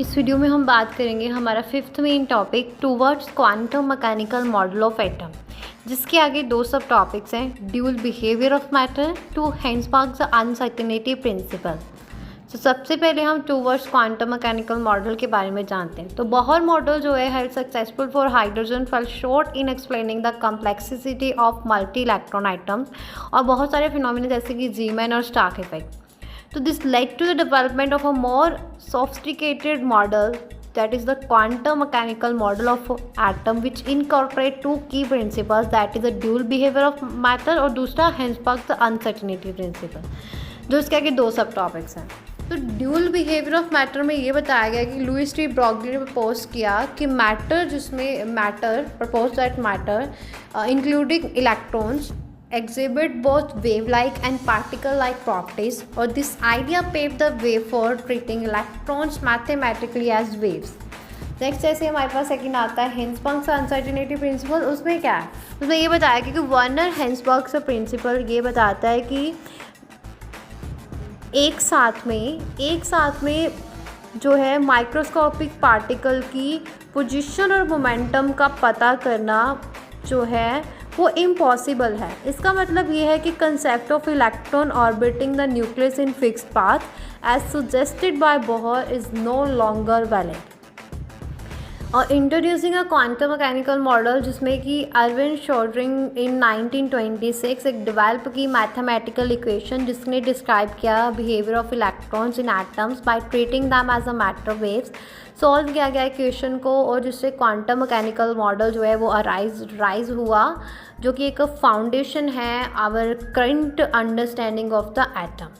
इस वीडियो में हम बात करेंगे हमारा fifth main topic towards quantum mechanical model of atom, जिसके आगे दो सब टॉपिक्स हैं, dual behaviour of matter to Heisenberg's uncertainty principle. तो सबसे पहले हम टूवर्ड्स क्वांटम मैकेनिकल मॉडल के बारे में जानते हैं। तो बोहर मॉडल जो है successful for hydrogen fail short in explaining the complexity of multi electron items और बहुत सारे फिनोमिना जैसे कि जीमैन और Stark effect. So this led to the development of a more sophisticated model, that is the quantum mechanical model of atom, which incorporate two key principles, that is the dual behavior of matter और दूसरा हेंसबर्ग्स uncertainty principal, जो इसके आगे दो सब topics हैं। तो dual behaviour of matter में ये बताया गया कि लुईस टी ब्रॉगली ने प्रपोज किया कि मैटर जिसमें matter propose that matter including electrons exhibit both wave-like and particle-like properties, or this idea paved the way for treating electrons mathematically as waves. Next जैसे हमारे पास सेकंड आता है हेंसबर्ग्स uncertainty principal. उसमें क्या है, उसमें ये बताया कि वर्नर हेंसबर्ग्स प्रिंसिपल ये बताता है कि एक साथ में जो है माइक्रोस्कोपिक पार्टिकल की पोजीशन और मोमेंटम का पता करना जो है वो इम्पॉसिबल है। इसका मतलब ये है कि concept of electron orbiting the nucleus in fixed path as suggested by Bohr is no longer valid. और introducing a quantum mechanical model, जिसमें कि अरविंद श्रोडिंगर इन 1926 एक डेवलप की मैथमेटिकल इक्वेशन जिसने डिस्क्राइब किया behaviour of electrons in atoms by treating them as a matter waves. Solve किया गया equation को और जिससे क्वांटम मैकेनिकल मॉडल जो है वो राइज हुआ, जो कि एक फाउंडेशन है our current understanding of the atom.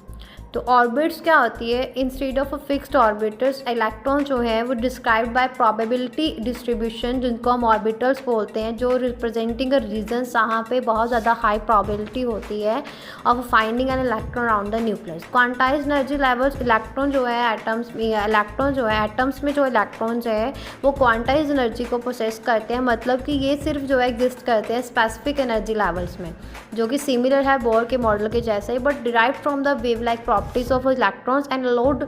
तो ऑर्बिट्स क्या होती है, instead of a fixed orbitals electron जो है वो डिस्क्राइब्ड बाय प्रोबेबिलिटी डिस्ट्रीब्यूशन, जिनको हम ऑर्बिटल्स बोलते हैं, जो रिप्रेजेंटिंग अ रीजन जहाँ पे बहुत ज़्यादा हाई प्रोबेबिलिटी होती है of finding an electron around the nucleus. Quantize energy levels electron जो है एटम्स में जो इलेक्ट्रॉन्स है वो क्वांटाइज एनर्जी को प्रोसेस करते हैं, मतलब कि ये सिर्फ जो है एग्जिस्ट करते हैं स्पेसिफिक एनर्जी लेवल्स में, जो कि सिमिलर है बोर के मॉडल के जैसे ही, but derived from the wave like properties of electrons and allowed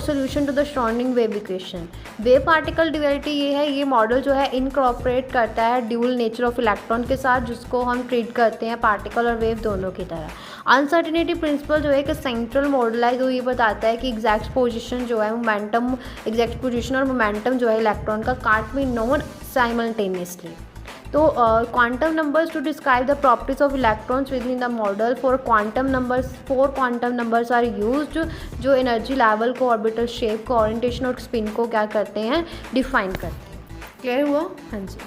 solution to the Schrödinger wave equation। Wave particle duality ये है, ये मॉडल जो है इनकॉर्पोरेट करता है ड्यूल नेचर ऑफ इलेक्ट्रॉन के साथ, जिसको हम ट्रीट करते हैं पार्टिकल और वेव दोनों की तरह। अनसर्टेनिटी प्रिंसिपल जो है कि सेंट्रल मॉडल है, जो ये बताता है कि एग्जैक्ट पोजीशन जो है मोमेंटम, एग्जैक्ट पोजीशन और मोमेंटम जो है इलेक्ट्रॉन का कांट बी नोन साइमल्टेनियसली। तो quantum numbers to describe the properties of electrons within the model four quantum numbers are used, जो एनर्जी लेवल को, ऑर्बिटल शेप को, ओरिएंटेशन और spin को क्या करते हैं, डिफाइन करते हैं। क्लियर हुआ? हाँ जी।